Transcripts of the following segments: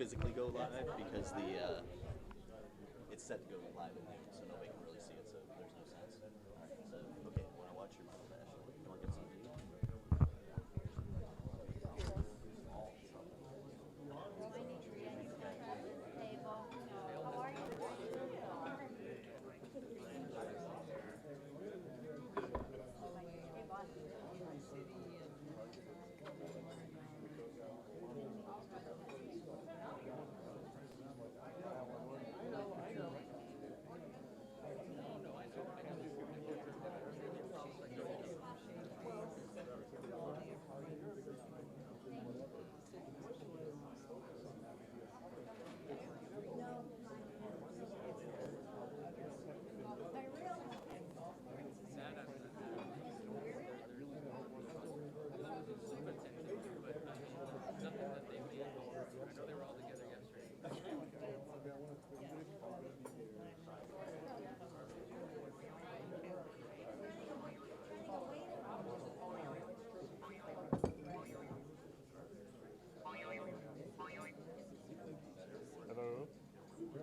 physically go live because the it's set to go live at noon, so nobody can really see it. So there's no sense. So okay, want to watch your mouth, Ashley? You want to get some to eat? Hello. It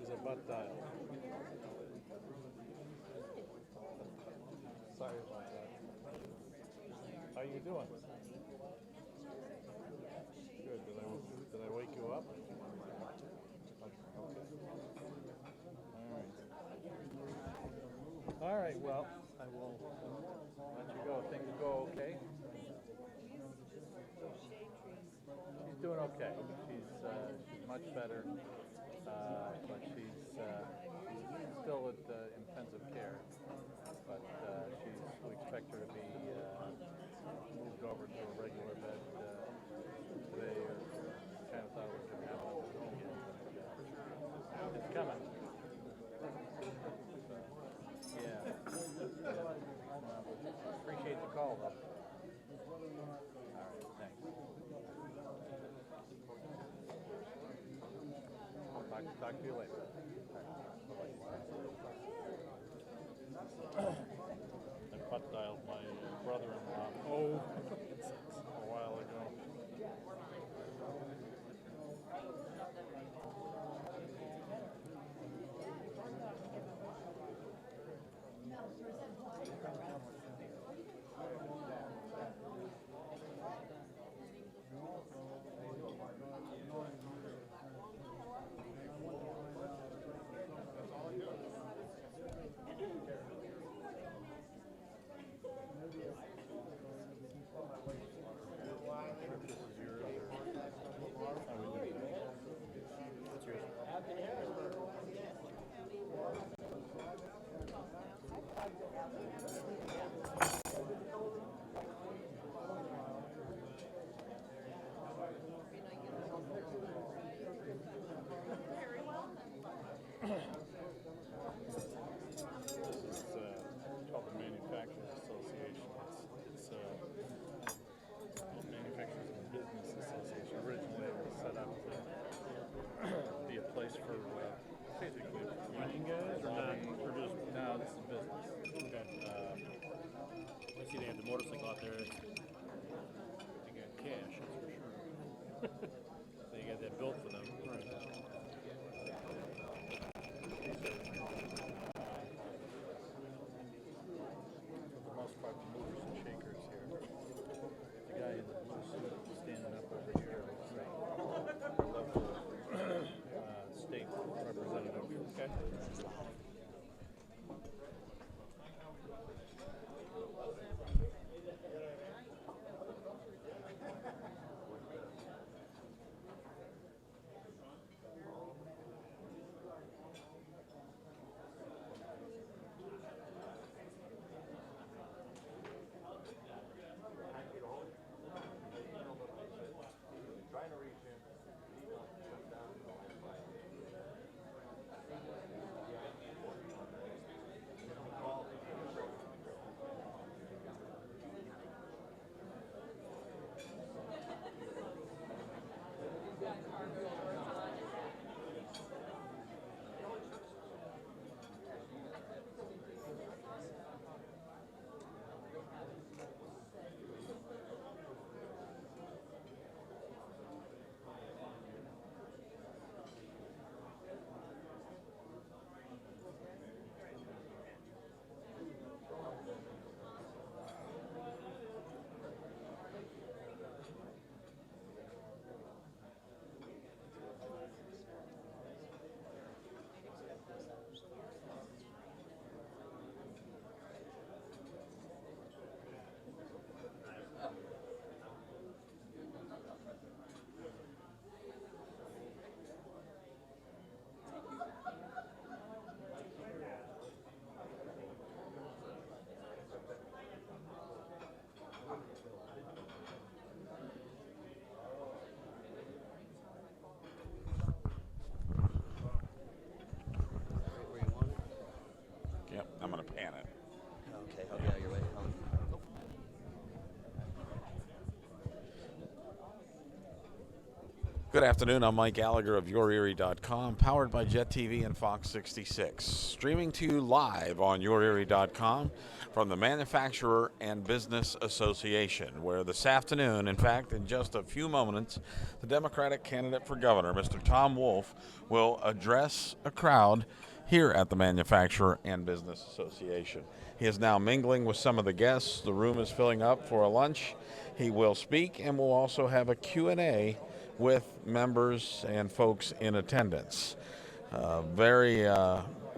was a butt dial. Sorry about that. How you doing? Good. Did I wake you up? Okay. All right. Well, I will let you go. Things go okay. She's doing okay. She's much better, but she's still at intensive care. But we expect her to be moved over to a regular bed today, or kind of thought it was going to happen at home again. But it's coming. Yeah. Appreciate the call, though. All right, thanks. Talk to you later. I butt dialed my brother-in-law a while ago. Motorcycle out there, they got cash, that's for sure. They got that built for them. Right. For the most part, the movers and shakers here. The guy in the blue suit standing up over here is a local state representative. Okay. Good afternoon. I'm Mike Gallagher of YourErie.com, powered by Jet TV and Fox 66. Streaming to you live on YourErie.com from the Manufacturer and Business Association, where this afternoon, in fact, in just a few moments, the Democratic candidate for governor, Mr. Tom Wolf, will address a crowd here at the Manufacturer and Business Association. He is now mingling with some of the guests. The room is filling up for a lunch. He will speak and will also have a Q&A with members and folks in attendance. Very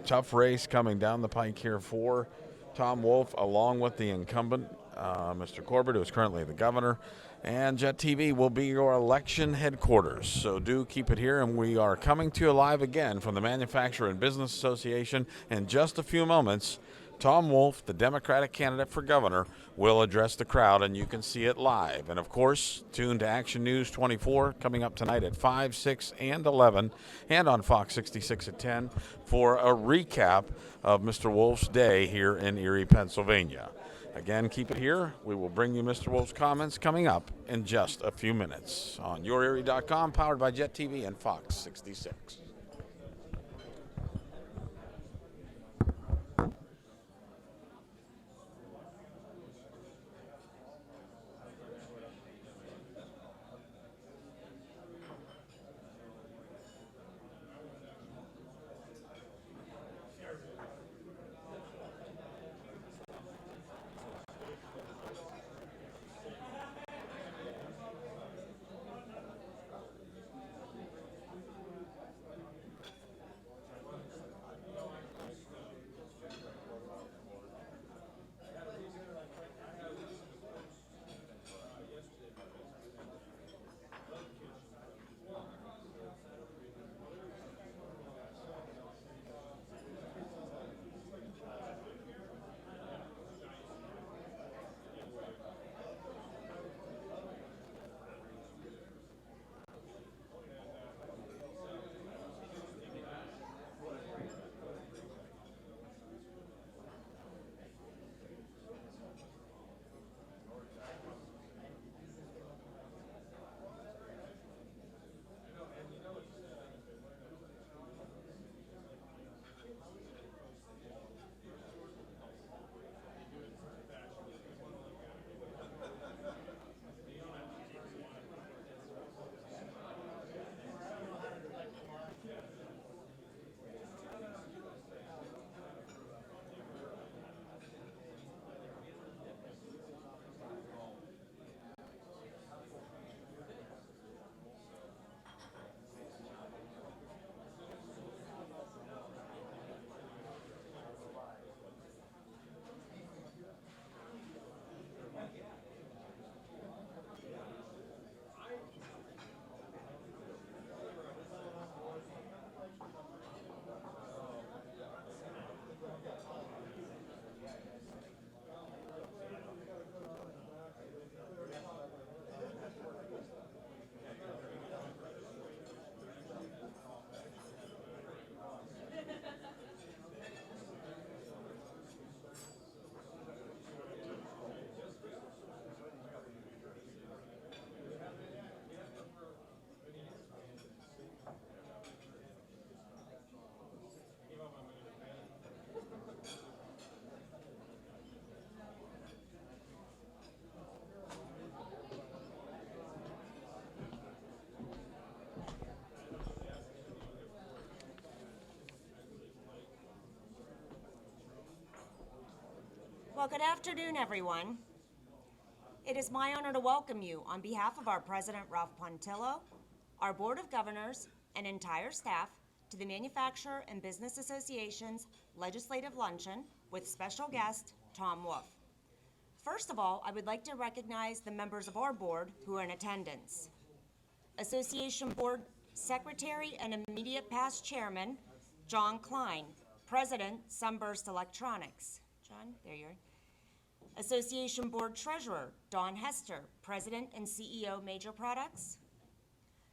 tough race coming down the pike here for Tom Wolf, along with the incumbent, Mr. Corbett, who is currently the governor. And Jet TV will be your election headquarters, so do keep it here. And we are coming to you live again from the Manufacturer and Business Association. In just a few moments, Tom Wolf, the Democratic candidate for governor, will address the crowd, and you can see it live. And, of course, tune to Action News 24 coming up tonight at 5, 6, and 11, and on Fox 66 at 10 for a recap of Mr. Wolf's day here in Erie, Pennsylvania. Again, keep it here. We will bring you Mr. Wolf's comments coming up in just a few minutes on YourErie.com, powered by Jet TV and Fox 66. Well, good afternoon, everyone. It is my honor to welcome you on behalf of our President, Ralph Pontillo, our Board of Governors, and entire staff to the Manufacturer and Business Association's Legislative Luncheon with special guest, Tom Wolf. First of all, I would like to recognize the members of our board who are in attendance. Association Board Secretary and immediate past Chairman, John Klein, President, Sunburst Electronics. John, there you are. Association Board Treasurer, Dawn Hester, President and CEO, Major Products.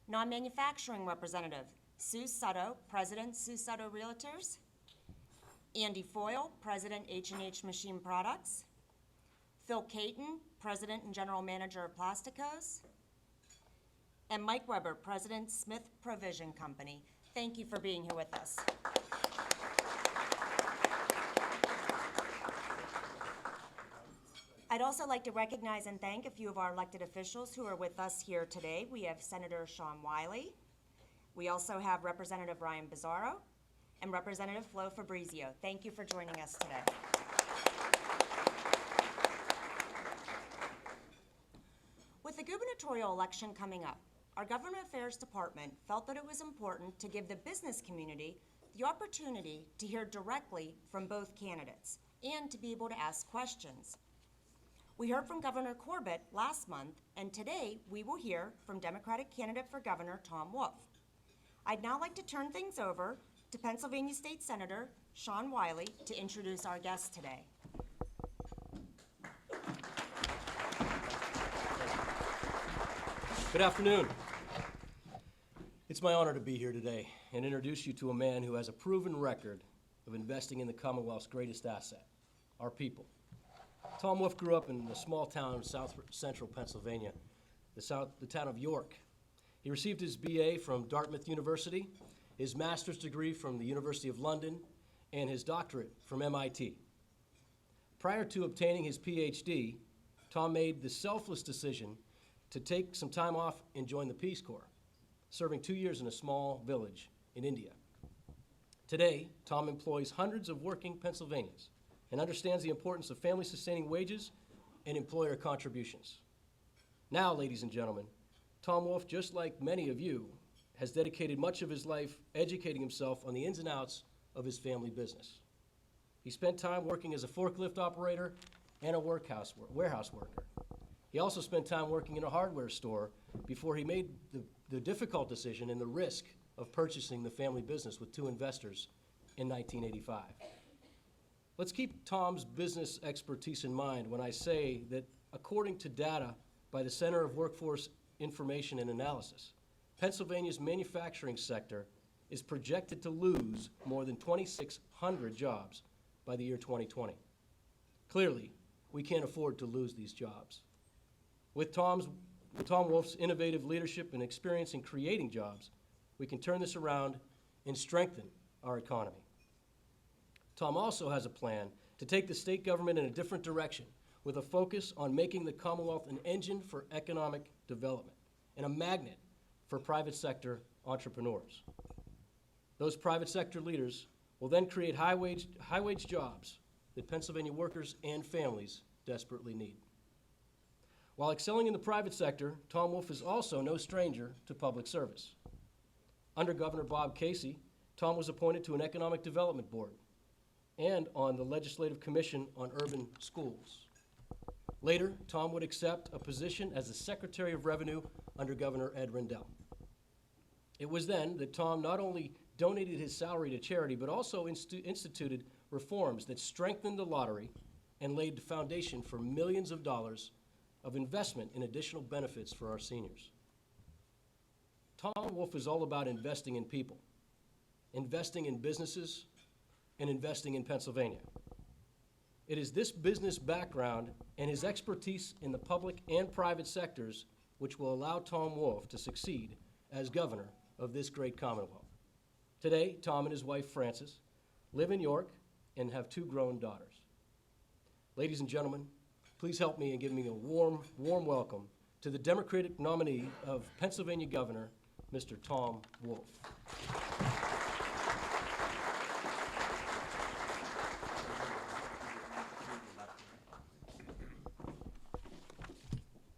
Non-manufacturing representative, Sue Sutto, President, Sue Sutto Realtors. Andy Foyle, President, H&H Machine Products. Phil Caton, President and General Manager of Plasticos. and Mike Weber, President, Smith Provision Company. Thank you for being here with us. I'd also like to recognize and thank a few of our elected officials who are with us here today. We have Senator Sean Wiley. We also have Representative Ryan Bizzarro and Representative Flo Fabrizio. Thank you for joining us today. With the gubernatorial election coming up, our Government Affairs Department felt that it was important to give the business community the opportunity to hear directly from both candidates and to be able to ask questions. We heard from Governor Corbett last month, and today we will hear from Democratic candidate for governor Tom Wolf. I'd now like to turn things over to Pennsylvania State Senator Sean Wiley to introduce our guest today. Good afternoon. It's my honor to be here today and introduce you to a man who has a proven record of investing in the Commonwealth's greatest asset, our people. Tom Wolf grew up in a small town in south central Pennsylvania, the town of York. He received his BA from Dartmouth University, his master's degree from the University of London, and his doctorate from MIT. Prior to obtaining his PhD, Tom made the selfless decision to take some time off and join the Peace Corps, serving 2 years in a small village in India. Today, Tom employs hundreds of working Pennsylvanians and understands the importance of family-sustaining wages and employer contributions. Now, ladies and gentlemen, Tom Wolf, just like many of you, has dedicated much of his life educating himself on the ins and outs of his family business. He spent time working as a forklift operator and a warehouse worker. He also spent time working in a hardware store before he made the difficult decision and the risk of purchasing the family business with two investors in 1985. Let's keep Tom's business expertise in mind when I say that according to data by the Center of Workforce Information and Analysis, Pennsylvania's manufacturing sector is projected to lose more than 2,600 jobs by the year 2020. Clearly, we can't afford to lose these jobs. With Tom Wolf's innovative leadership and experience in creating jobs, we can turn this around and strengthen our economy. Tom also has a plan to take the state government in a different direction with a focus on making the Commonwealth an engine for economic development and a magnet for private sector entrepreneurs. Those private sector leaders will then create high-wage jobs that Pennsylvania workers and families desperately need. While excelling in the private sector, Tom Wolf is also no stranger to public service. Under Governor Bob Casey, Tom was appointed to an economic development board and on the Legislative Commission on Urban Schools. Later, Tom would accept a position as the Secretary of Revenue under Governor Ed Rendell. It was then that Tom not only donated his salary to charity, but also instituted reforms that strengthened the lottery and laid the foundation for millions of dollars of investment in additional benefits for our seniors. Tom Wolf is all about investing in people, investing in businesses, and investing in Pennsylvania. It is this business background and his expertise in the public and private sectors which will allow Tom Wolf to succeed as governor of this great Commonwealth. Today, Tom and his wife, Frances, live in York and have two grown daughters. Ladies and gentlemen, please help me in giving me a warm welcome to the Democratic nominee of Pennsylvania Governor, Mr. Tom Wolf.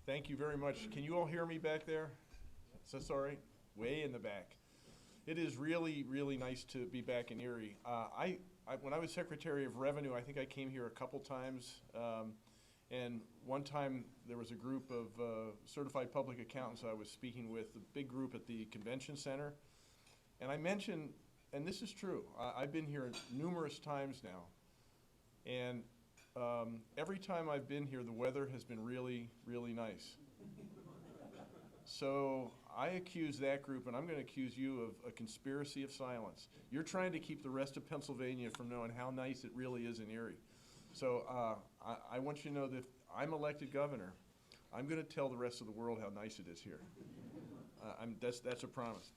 Thank you very much. Can you all hear me back there? Is that all right? Way in the back. It is really, really nice to be back in Erie. When I was Secretary of Revenue, I think I came here a couple times. And one time there was a group of certified public accountants I was speaking with, a big group at the convention center. And I mentioned, and this is true, I've been here numerous times now. And every time I've been here, the weather has been really, really nice. So I accuse that group, and I'm going to accuse you of a conspiracy of silence. You're trying to keep the rest of Pennsylvania from knowing how nice it really is in Erie. So I want you to know that if I'm elected governor, I'm going to tell the rest of the world how nice it is here. That's a promise.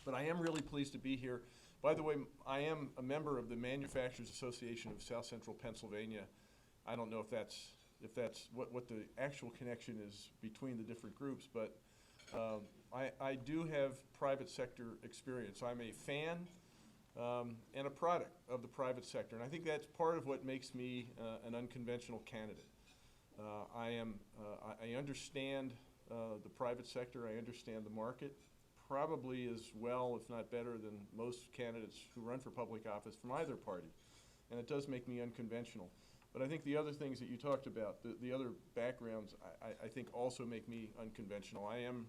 But I am really pleased to be here. By the way, I am a member of the Manufacturers Association of South Central Pennsylvania. I don't know if that's what the actual connection is between the different groups, but I do have private sector experience. I'm a fan and a product of the private sector, and I think that's part of what makes me an unconventional candidate. I understand the private sector. I understand the market probably as well, if not better, than most candidates who run for public office from either party, and it does make me unconventional. But I think the other things that you talked about, the other backgrounds, I think also make me unconventional. I am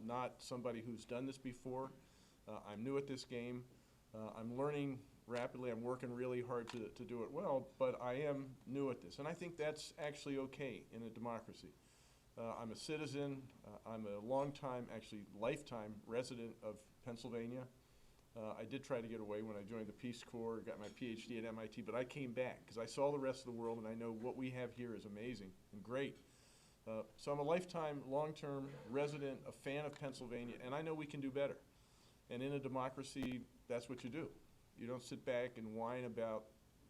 not somebody who's done this before. I'm new at this game. I'm learning rapidly. I'm working really hard to do it well, but I am new at this. And I think that's actually okay in a democracy. I'm a citizen. I'm a long-time, actually lifetime resident of Pennsylvania. I did try to get away when I joined the Peace Corps, got my PhD at MIT, but I came back because I saw the rest of the world and I know what we have here is amazing and great. So I'm a lifetime, long-term resident, a fan of Pennsylvania, and I know we can do better. And in a democracy, that's what you do. You don't sit back and whine about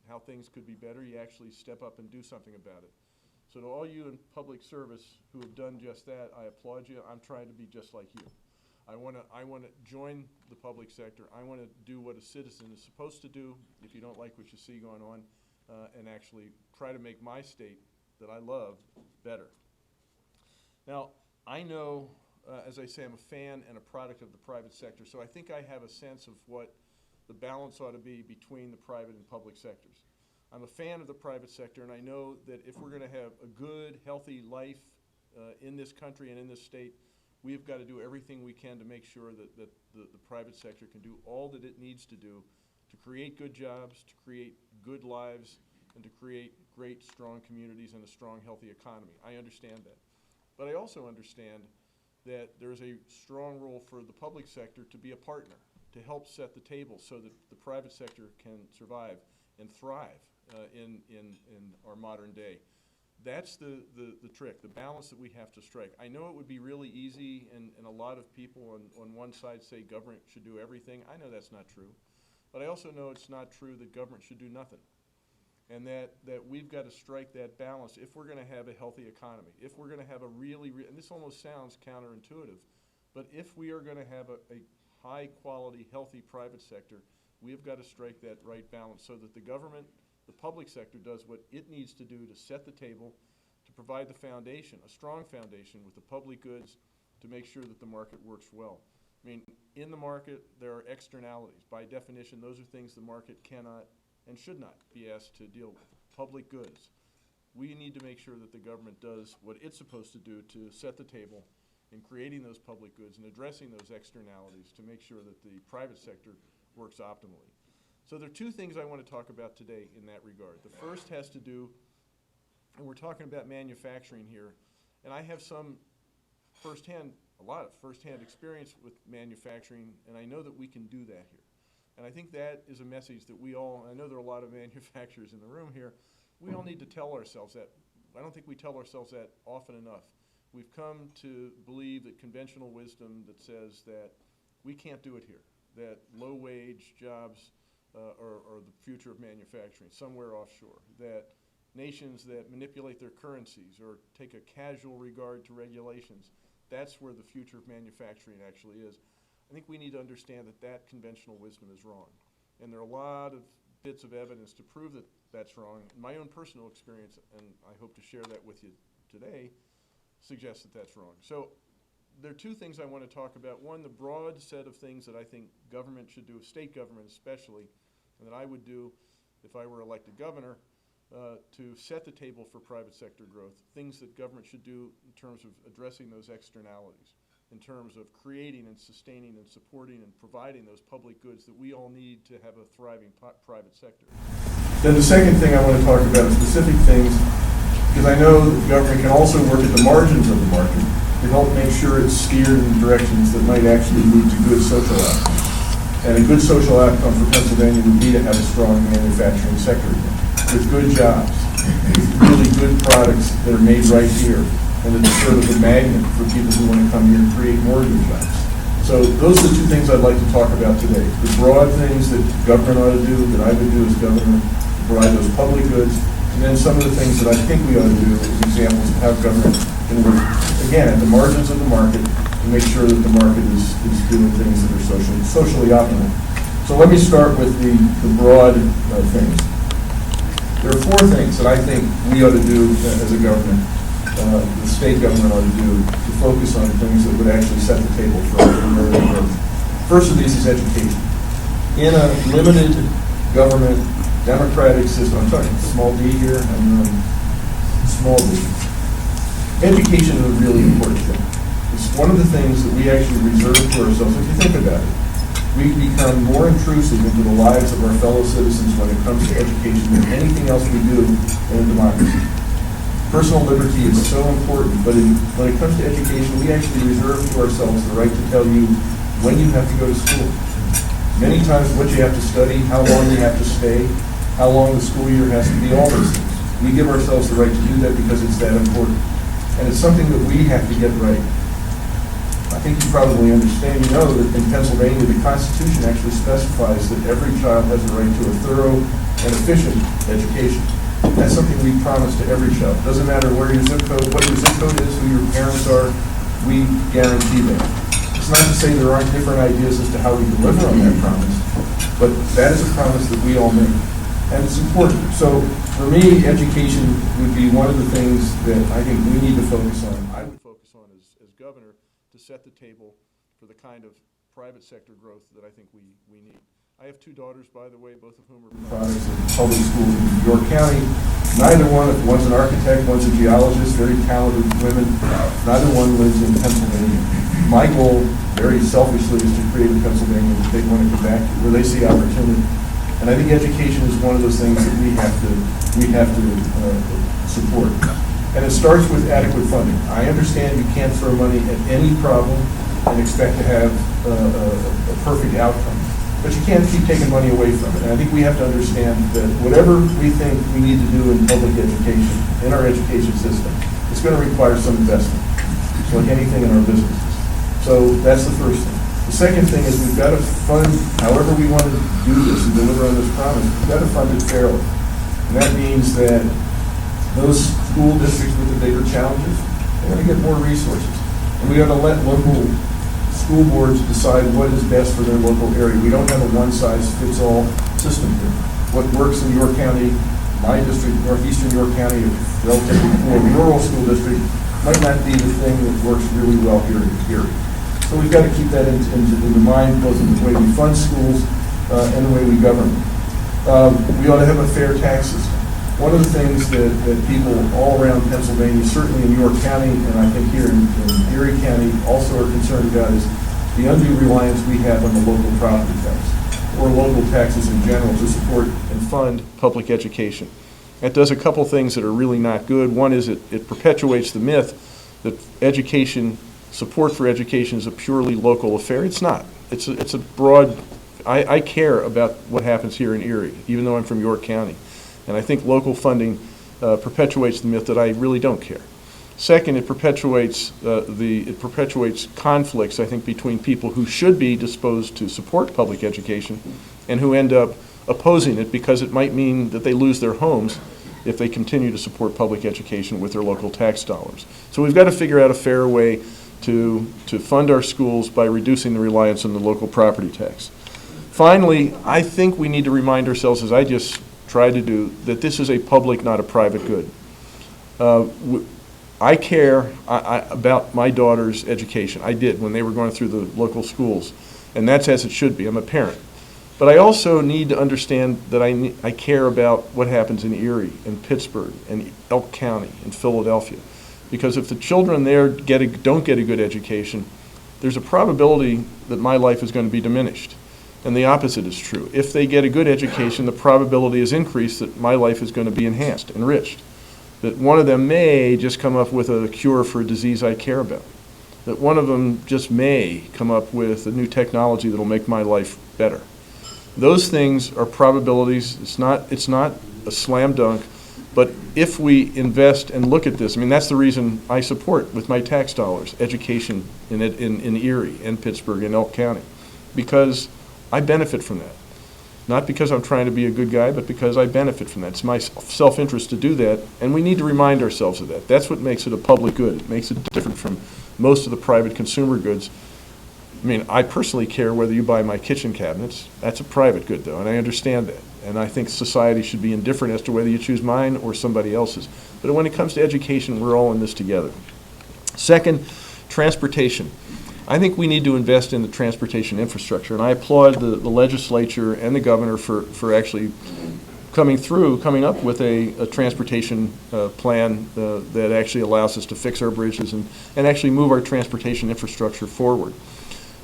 how things could be better. You actually step up and do something about it. So to all you in public service who have done just that, I applaud you. I'm trying to be just like you. I want to join the public sector. I want to do what a citizen is supposed to do if you don't like what you see going on, and actually try to make my state that I love better. Now, I know, as I say, I'm a fan and a product of the private sector, so I think I have a sense of what the balance ought to be between the private and public sectors. I'm a fan of the private sector, and I know that if we're going to have a good, healthy life in this country and in this state, we've got to do everything we can to make sure that the private sector can do all that it needs to do to create good jobs, to create good lives, and to create great, strong communities and a strong, healthy economy. I understand that. But I also understand that there's a strong role for the public sector to be a partner, to help set the table so that the private sector can survive and thrive in our modern day. That's the trick, the balance that we have to strike. I know it would be really easy, and a lot of people on one side say government should do everything. I know that's not true. But I also know it's not true that government should do nothing. And that we've got to strike that balance if we're going to have a healthy economy, if we're going to have a and this almost sounds counterintuitive, but if we are going to have a high-quality, healthy private sector, we've got to strike that right balance so that the government, the public sector, does what it needs to do to set the table, to provide the foundation, a strong foundation with the public goods to make sure that the market works well. I mean, in the market, there are externalities. By definition, those are things the market cannot and should not be asked to deal with. Public goods. We need to make sure that the government does what it's supposed to do to set the table in creating those public goods and addressing those externalities to make sure that the private sector works optimally. So there are two things I want to talk about today in that regard. The first has to do, and we're talking about manufacturing here, and I have a lot of firsthand experience with manufacturing, and I know that we can do that here. And I think that is a message that we all, I know there are a lot of manufacturers in the room here, we all need to tell ourselves that. I don't think we tell ourselves that often enough. We've come to believe that conventional wisdom that says that we can't do it here, that low-wage jobs are the future of manufacturing, somewhere offshore, that nations that manipulate their currencies or take a casual regard to regulations, that's where the future of manufacturing actually is. I think we need to understand that that conventional wisdom is wrong. And there are a lot of bits of evidence to prove that that's wrong. My own personal experience, and I hope to share that with you today, suggests that that's wrong. So there are two things I want to talk about. One, the broad set of things that I think government should do, state government especially, and that I would do if I were elected governor, to set the table for private sector growth, things that government should do in terms of addressing those externalities, in terms of creating and sustaining and supporting and providing those public goods that we all need to have a thriving private sector. Then the second thing I want to talk about is specific things, because I know that government can also work at the margins of the market to help make sure it's steered in directions that might actually lead to good social outcomes. And a good social outcome for Pennsylvania would be to have a strong manufacturing sector with good jobs, with really good products that are made right here, and that it's sort of a magnet for people who want to come here and create more good jobs. So those are the two things I'd like to talk about today. The broad things that government ought to do, that I would do as governor, to provide those public goods, and then some of the things that I think we ought to do as examples of how government can work, again, at the margins of the market, and make sure that the market is doing things that are socially optimal. So let me start with the broad things. There are 4 things that I think we ought to do as a government, the state government ought to do, to focus on things that would actually set the table for early growth. First of these is education. In a limited government, democratic system, I'm talking small d here, and small d. Education is a really important thing. It's one of the things that we actually reserve to ourselves. If you think about it, we become more intrusive into the lives of our fellow citizens when it comes to education than anything else we do in a democracy. Personal liberty is so important, but when it comes to education, we actually reserve to ourselves the right to tell you when you have to go to school. Many times what you have to study, how long you have to stay, how long the school year has to be, all those things. We give ourselves the right to do that because it's that important. And it's something that we have to get right. I think you probably understand, you know, that in Pennsylvania, the Constitution actually specifies that every child has a right to a thorough and efficient education. That's something we promise to every child. Doesn't matter where your zip code, what your zip code is, who your parents are, we guarantee that. It's not to say there aren't different ideas as to how we deliver on that promise, but that is a promise that we all make, and it's important. So for me, education would be one of the things that I think we need to focus on. I would focus on as governor to set the table for the kind of private sector growth that I think we need. I have 2 daughters, by the way, both of whom are products of public schools in York County. Neither one, one's an architect, one's a geologist, very talented women. Neither one lives in Pennsylvania. My goal, very selfishly, is to create a Pennsylvania that they want to come back to, where they see opportunity. And I think education is one of those things that we have to support. And it starts with adequate funding. I understand you can't throw money at any problem and expect to have a perfect outcome. But you can't keep taking money away from it. And I think we have to understand that whatever we think we need to do in public education, in our education system, it's going to require some investment. It's like anything in our businesses. So that's the first thing. The second thing is we've got to fund, however we want to do this and deliver on this promise, we've got to fund it fairly. And that means that those school districts with the bigger challenges, they're going to get more resources. And we ought to let local school boards decide what is best for their local area. We don't have a one-size-fits-all system here. What works in York County, my district, northeastern York County, a relatively more rural school district, might not be the thing that works really well here in Erie. So we've got to keep that in mind, both in the way we fund schools and the way we govern. We ought to have a fair tax system. One of the things that people all around Pennsylvania, certainly in York County, and I think here in Erie County, also are concerned about is the undue reliance we have on the local property tax, or local taxes in general, to support and fund public education. It does a couple things that are really not good. One is it perpetuates the myth that education, support for education is a purely local affair. It's not. It's a broad, I care about what happens here in Erie, even though I'm from York County. And I think local funding perpetuates the myth that I really don't care. Second, it perpetuates conflicts, I think, between people who should be disposed to support public education and who end up opposing it because it might mean that they lose their homes if they continue to support public education with their local tax dollars. So we've got to figure out a fair way to fund our schools by reducing the reliance on the local property tax. Finally, I think we need to remind ourselves, as I just tried to do, that this is a public, not a private good. I care about my daughter's education. I did when they were going through the local schools, and that's as it should be. I'm a parent. But I also need to understand that I care about what happens in Erie and Pittsburgh and Elk County and Philadelphia. Because if the children there don't get a good education, there's a probability that my life is going to be diminished. And the opposite is true. If they get a good education, the probability is increased that my life is going to be enhanced, enriched. That one of them may just come up with a cure for a disease I care about. That one of them just may come up with a new technology that will make my life better. Those things are probabilities. It's not a slam dunk, But if we invest and look at this, I mean, that's the reason I support with my tax dollars education in Erie and Pittsburgh and Elk County, because I benefit from that. Not because I'm trying to be a good guy, but because I benefit from that. It's my self-interest to do that, and we need to remind ourselves of that. That's what makes it a public good. It makes it different from most of the private consumer goods. I mean, I personally care whether you buy my kitchen cabinets. That's a private good, though, and I understand that. And I think society should be indifferent as to whether you choose mine or somebody else's. But when it comes to education, we're all in this together. Second, transportation. I think we need to invest in the transportation infrastructure, and I applaud the legislature and the governor for actually coming up with a transportation plan that actually allows us to fix our bridges and actually move our transportation infrastructure forward.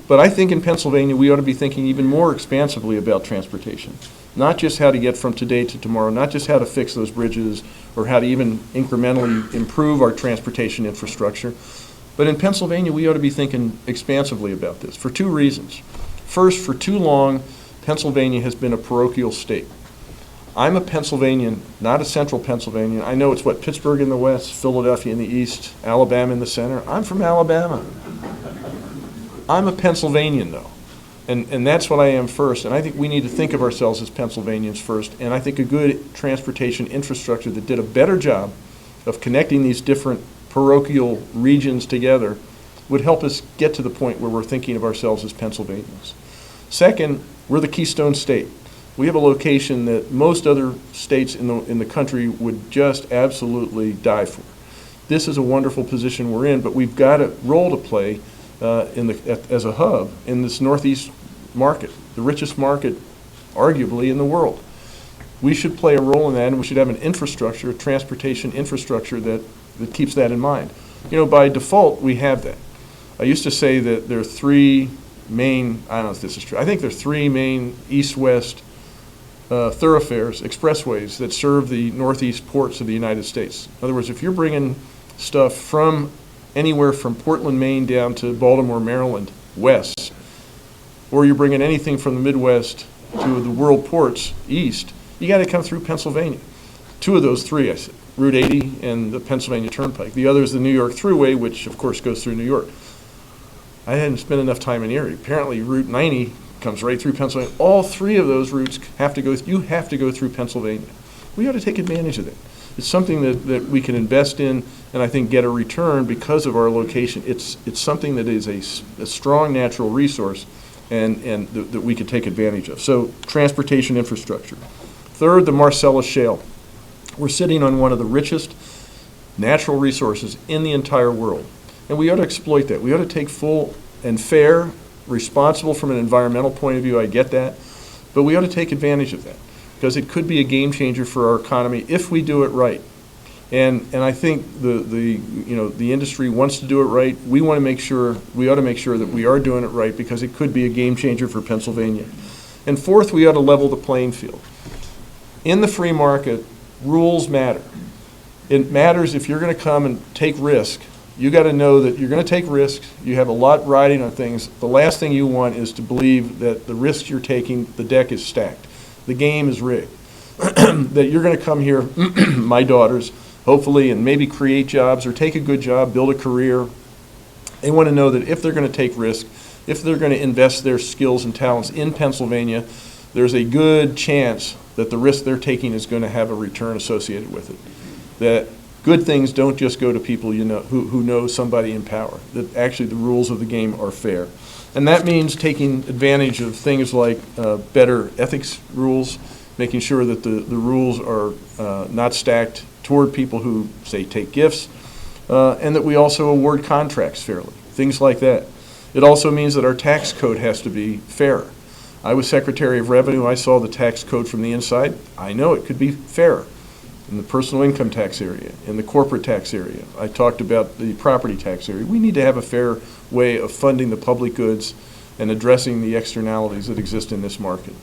But I think in Pennsylvania we ought to be thinking even more expansively about transportation. Not just how to get from today to tomorrow, not just how to fix those bridges or how to even incrementally improve our transportation infrastructure. But in Pennsylvania, we ought to be thinking expansively about this for two reasons. First, for too long, Pennsylvania has been a parochial state. I'm a Pennsylvanian, not a central Pennsylvanian. I know it's what, Pittsburgh in the west, Philadelphia in the east, Alabama in the center. I'm from Alabama. I'm a Pennsylvanian, though. And that's what I am first. And I think we need to think of ourselves as Pennsylvanians first. And I think a good transportation infrastructure that did a better job of connecting these different parochial regions together would help us get to the point where we're thinking of ourselves as Pennsylvanians. Second, we're the Keystone State. We have a location that most other states in the country would just absolutely die for. This is a wonderful position we're in, but we've got a role to play as a hub in this Northeast market, the richest market arguably in the world. We should play a role in that, and we should have an infrastructure, a transportation infrastructure that keeps that in mind. You know, by default, we have that. I used to say that there are three main, I don't know if this is true, I think there are three main east-west thoroughfares, expressways, that serve the northeast ports of the United States. In other words, if you're bringing stuff from anywhere from Portland, Maine down to Baltimore, Maryland, west, or you're bringing anything from the Midwest to the world ports east, you got to come through Pennsylvania. Two of those three, I said, Route 80 and the Pennsylvania Turnpike. The other is the New York Thruway, which of course goes through New York. I hadn't spent enough time in Erie. Apparently Route 90 comes right through Pennsylvania. All three of those routes you have to go through Pennsylvania. We ought to take advantage of that. It's something that we can invest in and I think get a return because of our location. It's something that is a strong natural resource and that we could take advantage of. So transportation infrastructure. Third, the Marcellus Shale. We're sitting on one of the richest natural resources in the entire world. And we ought to exploit that. We ought to take full and fair, responsible from an environmental point of view, I get that, but we ought to take advantage of that because it could be a game changer for our economy if we do it right. And I think the industry wants to do it right. We ought to make sure that we are doing it right because it could be a game changer for Pennsylvania. And fourth, we ought to level the playing field. In the free market, rules matter. It matters if you're going to come and take risk. You got to know that you're going to take risks. You have a lot riding on things. The last thing you want is to believe that the risks you're taking, the deck is stacked. The game is rigged. That you're going to come here, my daughters, hopefully, and maybe create jobs or take a good job, build a career. They want to know that if they're going to take risk, if they're going to invest their skills and talents in Pennsylvania, there's a good chance that the risk they're taking is going to have a return associated with it. That good things don't just go to people who know somebody in power, that actually the rules of the game are fair. And that means taking advantage of things like better ethics rules, making sure that the rules are not stacked toward people who, say, take gifts, and that we also award contracts fairly, things like that. It also means that our tax code has to be fairer. I was Secretary of Revenue. I saw the tax code from the inside. I know it could be fairer in the personal income tax area, in the corporate tax area. I talked about the property tax area. We need to have a fair way of funding the public goods and addressing the externalities that exist in this market.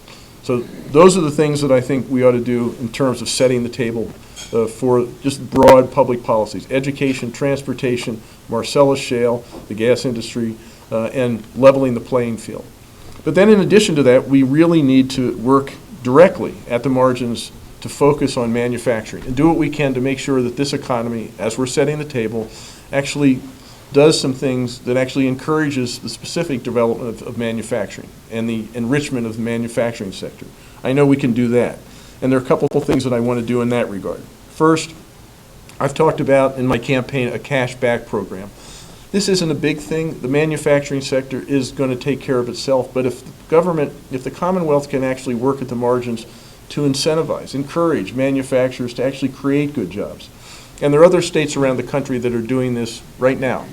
So those are the things that I think we ought to do in terms of setting the table for just broad public policies: education, transportation, Marcellus Shale, the gas industry, and leveling the playing field. But then in addition to that, we really need to work directly at the margins to focus on manufacturing and do what we can to make sure that this economy, as we're setting the table, actually does some things that actually encourages the specific development of manufacturing and the enrichment of the manufacturing sector. I know we can do that. And there are a couple of things that I want to do in that regard. First, I've talked about in my campaign a cash back program. This isn't a big thing. The manufacturing sector is going to take care of itself. But if the government, if the Commonwealth can actually work at the margins to incentivize, encourage manufacturers to actually create good jobs. And there are other states around the country that are doing this right now.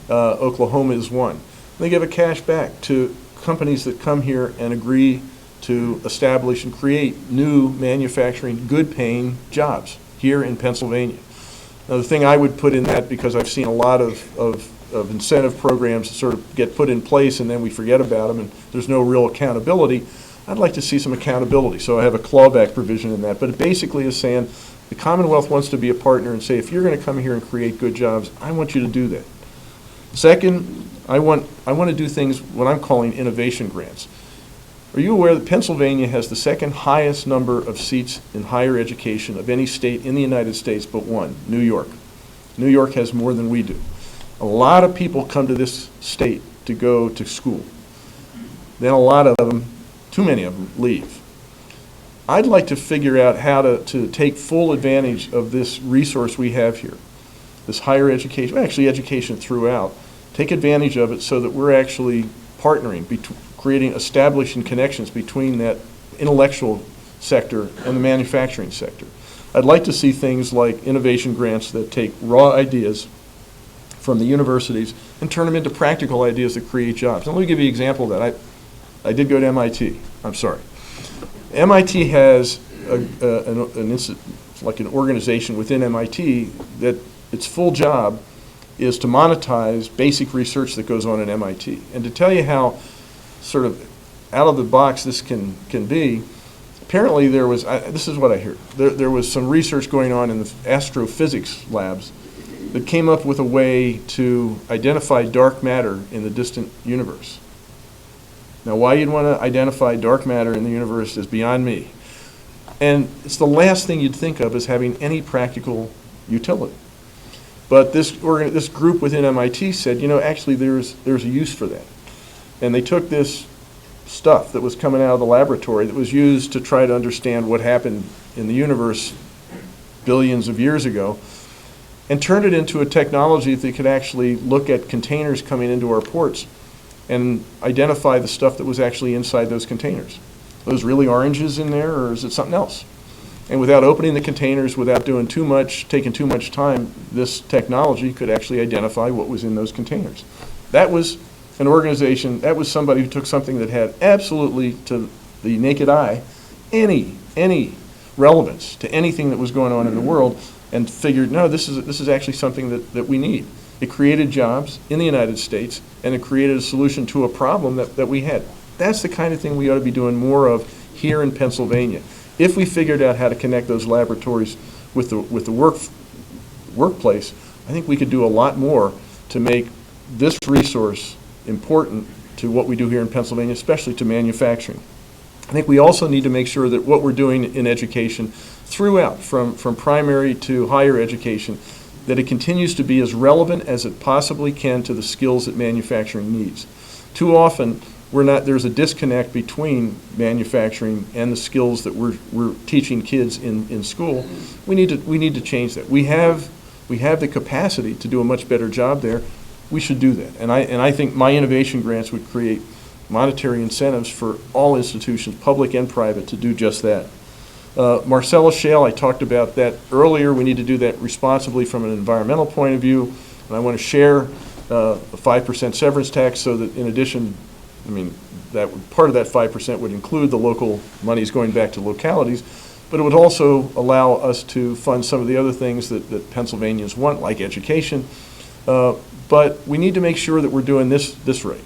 Oklahoma is one. They give a cash back to companies that come here and agree to establish and create new manufacturing, good-paying jobs here in Pennsylvania. Now, the thing I would put in that, because I've seen a lot of incentive programs sort of get put in place and then we forget about them and there's no real accountability, I'd like to see some accountability. So I have a clawback provision in that. But it basically is saying the Commonwealth wants to be a partner and say, if you're going to come here and create good jobs, I want you to do that. Second, I want to do things, what I'm calling innovation grants. Are you aware that Pennsylvania has the second highest number of seats in higher education of any state in the United States but one, New York? New York has more than we do. A lot of people come to this state to go to school. Then a lot of them, too many of them, leave. I'd like to figure out how to take full advantage of this resource we have here, this higher education, actually education throughout, take advantage of it so that we're actually partnering, establishing connections between that intellectual sector and the manufacturing sector. I'd like to see things like innovation grants that take raw ideas from the universities and turn them into practical ideas that create jobs. And let me give you an example of that. I did go to MIT. I'm sorry. MIT has like an organization within MIT that its full job is to monetize basic research that goes on at MIT. And to tell you how sort of out of the box this can be, apparently there was, this is what I hear, there was some research going on in the astrophysics labs that came up with a way to identify dark matter in the distant universe. Now, why you'd want to identify dark matter in the universe is beyond me. And it's the last thing you'd think of as having any practical utility. But this group within MIT said, you know, actually there's a use for that. And they took this stuff that was coming out of the laboratory that was used to try to understand what happened in the universe billions of years ago and turned it into a technology that could actually look at containers coming into our ports and identify the stuff that was actually inside those containers. Are those really oranges in there, or is it something else? And without opening the containers, without doing too much, taking too much time, this technology could actually identify what was in those containers. That was an organization, that was somebody who took something that had absolutely, to the naked eye, any relevance to anything that was going on in the world, and figured, no, this is actually something that we need. It created jobs in the United States, and it created a solution to a problem that we had. That's the kind of thing we ought to be doing more of here in Pennsylvania. If we figured out how to connect those laboratories with the workplace, I think we could do a lot more to make this resource important to what we do here in Pennsylvania, especially to manufacturing. I think we also need to make sure that what we're doing in education throughout, from primary to higher education, that it continues to be as relevant as it possibly can to the skills that manufacturing needs. Too often, there's a disconnect between manufacturing and the skills that we're teaching kids in school. We need to change that. We have the capacity to do a much better job there. We should do that. And I think my innovation grants would create monetary incentives for all institutions, public and private, to do just that. Marcellus Shale, I talked about that earlier. We need to do that responsibly from an environmental point of view. And I want to share a 5% severance tax so that in addition, I mean, part of that 5% would include the local monies going back to localities, but it would also allow us to fund some of the other things that Pennsylvanians want, like education. But we need to make sure that we're doing this right.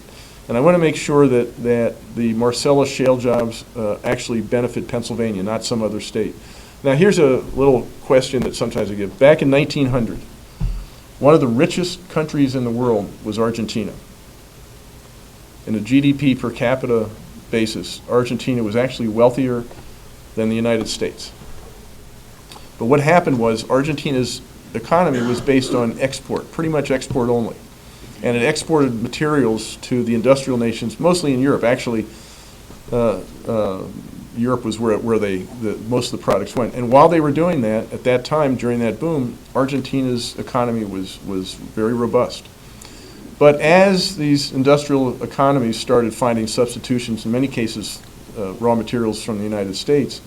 And I want to make sure that the Marcellus Shale jobs actually benefit Pennsylvania, not some other state. Now, here's a little question that sometimes I give. Back in 1900, one of the richest countries in the world was Argentina. In a GDP per capita basis, Argentina was actually wealthier than the United States. But what happened was Argentina's economy was based on export, pretty much export only. And it exported materials to the industrial nations, mostly in Europe. Actually, Europe was where most of the products went. And while they were doing that, at that time, during that boom, Argentina's economy was very robust. But as these industrial economies started finding substitutions, in many cases, raw materials from the United States,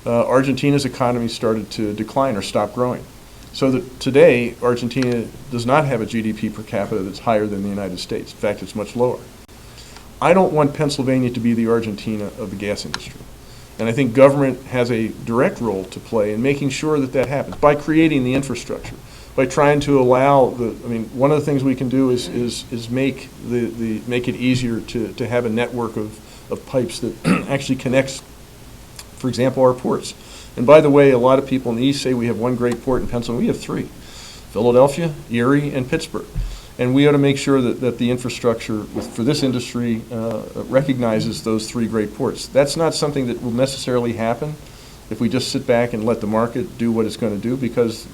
Argentina's economy started to decline or stop growing. So that today, Argentina does not have a GDP per capita that's higher than the United States. In fact, it's much lower. I don't want Pennsylvania to be the Argentina of the gas industry. And I think government has a direct role to play in making sure that that happens by creating the infrastructure, by trying to allow one of the things we can do is make make it easier to have a network of pipes that actually connects, for example, our ports. And by the way, a lot of people in the East say we have one great port in Pennsylvania. We have three: Philadelphia, Erie, and Pittsburgh. And we ought to make sure that the infrastructure for this industry recognizes those three great ports. That's not something that will necessarily happen if we just sit back and let the market do what it's going to do, because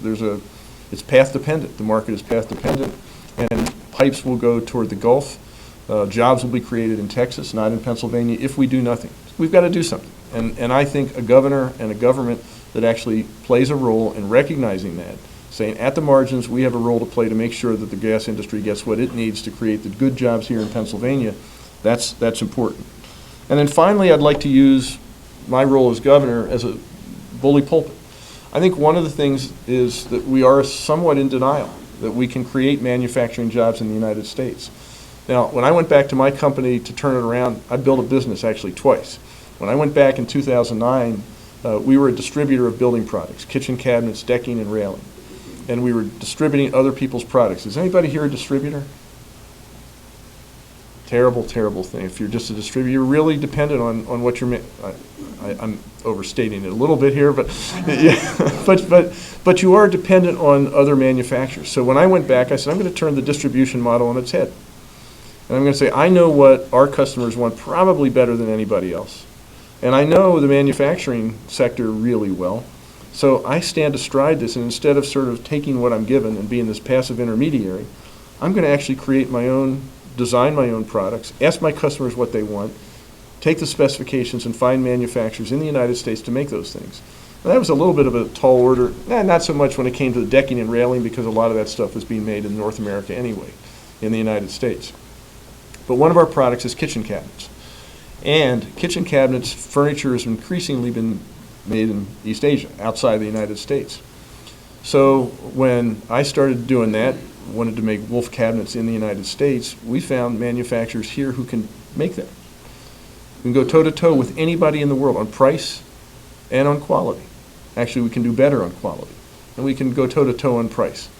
it's path dependent. The market is path dependent, and pipes will go toward the Gulf. Jobs will be created in Texas, not in Pennsylvania, if we do nothing. We've got to do something. And I think a governor and a government that actually plays a role in recognizing that, saying at the margins we have a role to play to make sure that the gas industry gets what it needs to create the good jobs here in Pennsylvania, that's important. And then finally, I'd like to use my role as governor as a bully pulpit. I think one of the things is that we are somewhat in denial that we can create manufacturing jobs in the United States. Now, when I went back to my company to turn it around, I built a business actually twice. When I went back in 2009, we were a distributor of building products, kitchen cabinets, decking, and railing. And we were distributing other people's products. Is anybody here a distributor? Terrible, terrible thing. If you're just a distributor, you're really dependent on what you're making. I'm overstating it a little bit here, but yeah, but you are dependent on other manufacturers. So when I went back, I said, I'm going to turn the distribution model on its head. And I'm going to say, I know what our customers want probably better than anybody else. And I know the manufacturing sector really well. So I stand astride this, and instead of sort of taking what I'm given and being this passive intermediary, I'm going to actually create my own, design my own products, ask my customers what they want, take the specifications, and find manufacturers in the United States to make those things. And that was a little bit of a tall order, not so much when it came to the decking and railing, because a lot of that stuff was being made in North America anyway, in the United States. But one of our products is kitchen cabinets. And kitchen cabinets, furniture has increasingly been made in East Asia, outside the United States. So when I started doing that, wanted to make Wolf cabinets in the United States, we found manufacturers here who can make them. We can go toe-to-toe with anybody in the world on price and on quality. Actually, we can do better on quality. And we can go toe-to-toe on price.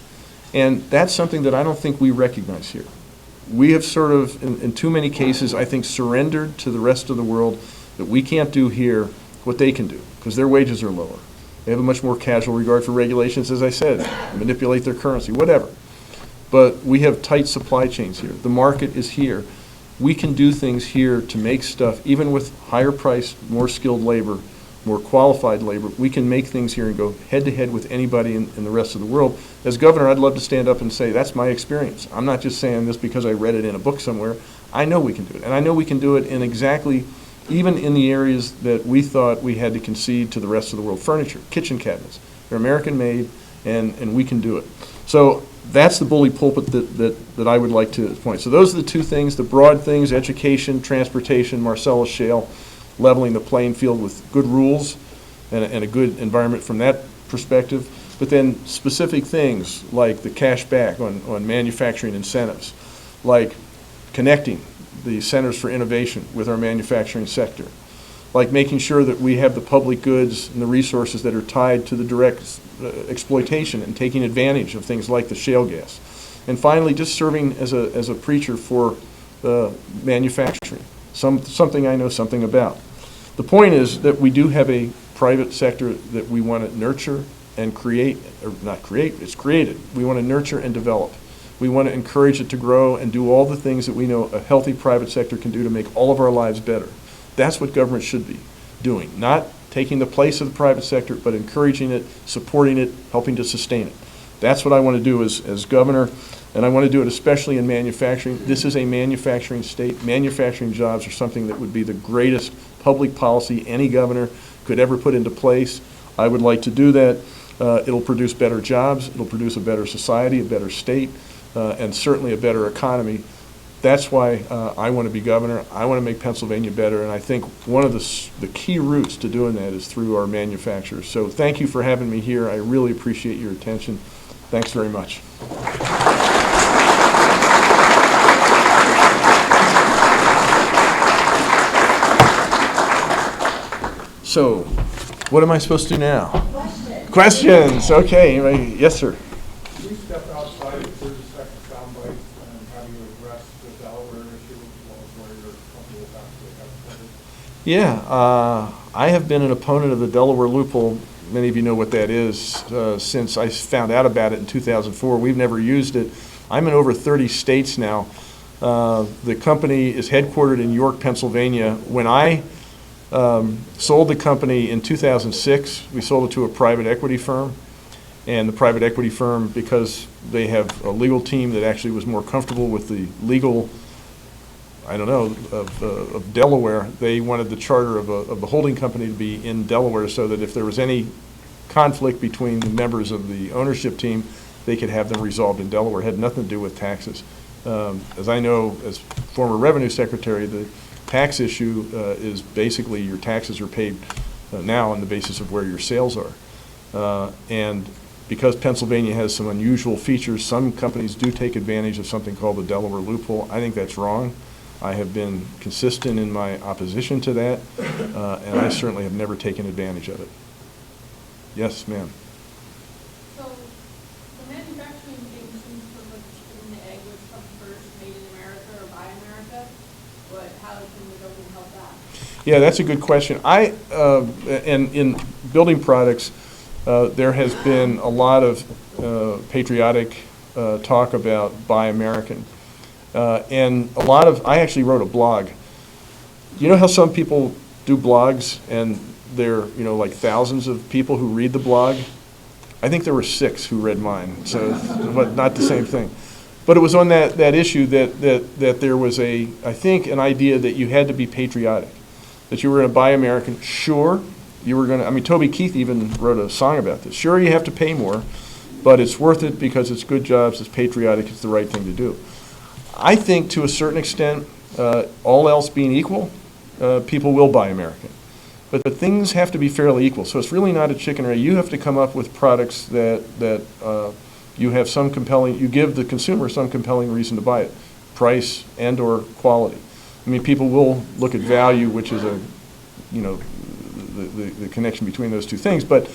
And that's something that I don't think we recognize here. We have sort of, in too many cases, I think, surrendered to the rest of the world that we can't do here what they can do, because their wages are lower. They have a much more casual regard for regulations, as I said, manipulate their currency, whatever. But we have tight supply chains here. The market is here. We can do things here to make stuff, even with higher priced, more skilled labor, more qualified labor. We can make things here and go head-to-head with anybody in the rest of the world. As governor, I'd love to stand up and say, that's my experience. I'm not just saying this because I read it in a book somewhere. I know we can do it. And I know we can do it in exactly, even in the areas that we thought we had to concede to the rest of the world. Furniture, kitchen cabinets, they're American made, and we can do it. So that's the bully pulpit that I would like to point. So those are the two things, the broad things: education, transportation, Marcellus Shale, leveling the playing field with good rules and a good environment from that perspective. But then specific things like the cash back on manufacturing incentives, like connecting the centers for innovation with our manufacturing sector, like making sure that we have the public goods and the resources that are tied to the direct exploitation and taking advantage of things like the shale gas. And finally, just serving as a preacher for manufacturing, something I know something about. The point is that we do have a private sector that we want to nurture and create, or not create, it's created. We want to nurture and develop. We want to encourage it to grow and do all the things that we know a healthy private sector can do to make all of our lives better. That's what government should be doing, not taking the place of the private sector, but encouraging it, supporting it, helping to sustain it. That's what I want to do as governor, and I want to do it especially in manufacturing. This is a manufacturing state. Manufacturing jobs are something that would be the greatest public policy any governor could ever put into place. I would like to do that. It'll produce better jobs. It'll produce a better society, a better state, and certainly a better economy. That's why I want to be governor. I want to make Pennsylvania better, and I think one of the key routes to doing that is through our manufacturers. So thank you for having me here. I really appreciate your attention. Thanks very much. So, what am I supposed to do now? Questions. Okay. Yes, sir. Can you step outside of 30-second soundbite and how you address the Delaware issue, where your company will actually have covered? Yeah, I have been an opponent of the Delaware loophole. Many of you know what that is. Since I found out about it in 2004, we've never used it. I'm in over 30 states now. The company is headquartered in York, Pennsylvania. When I sold the company in 2006, we sold it to a private equity firm. And the private equity firm, because they have a legal team that actually was more comfortable with the legal, I don't know, of Delaware, they wanted the charter of the holding company to be in Delaware so that if there was any conflict between the members of the ownership team, they could have them resolved in Delaware. It had nothing to do with taxes. As I know, as former revenue secretary, the tax issue is basically your taxes are paid now on the basis of where your sales are. And because Pennsylvania has some unusual features, some companies do take advantage of something called the Delaware loophole. I think that's wrong. I have been consistent in my opposition to that, and I certainly have never taken advantage of it. Yes, ma'am. So the manufacturing thing seems to look in the egg which comes first, made in America or buy America, but how can the government help that? Yeah, that's a good question. And in building products, there has been a lot of patriotic talk about Buy American. And a lot of, I actually wrote a blog. You know how some people do blogs and there are, like thousands of people who read the blog? I think there were 6 who read mine, so but not the same thing. But it was on that issue that there was I think, an idea that you had to be patriotic, that you were going to buy American. Sure, you were going to, Toby Keith even wrote a song about this. Sure, you have to pay more, but it's worth it because it's good jobs, it's patriotic, it's the right thing to do. I think to a certain extent, all else being equal, people will buy American. But things have to be fairly equal. So it's really not a chicken or egg. You have to come up with products that you have some compelling, you give the consumer some compelling reason to buy it, price and or quality. People will look at value, which is the connection between those two things, but